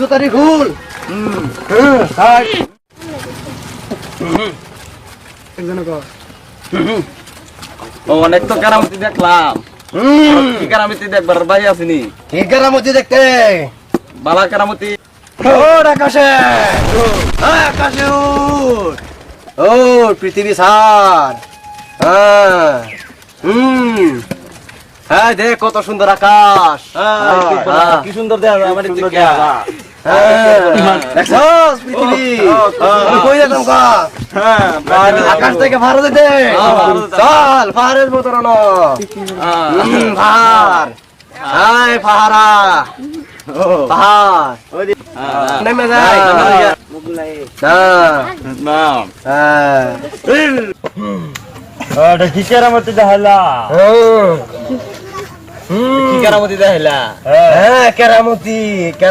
জুতারি খুল অনেক তো কেরামতি দেখলাম কি কেরামতি দেখবার ভাই আসেনি কি কেরামতি দেখতে বালা কেরামতি ওর আকাশে আকাশে ও পৃথিবী সার হ্যাঁ দেখ কত সুন্দর আকাশ কি সুন্দর দেখা যায় আমার দেখছস পৃথিবী আমি কই যেতাম কা আকাশ থেকে ভারত দে চল পাহাড়ের মতো রণ পাহাড় হাই পাহাড়া পাহাড় নেমে যায় কি কেরামতি দেখাইলা কি কেরামতি দেখাইলা কেরামতি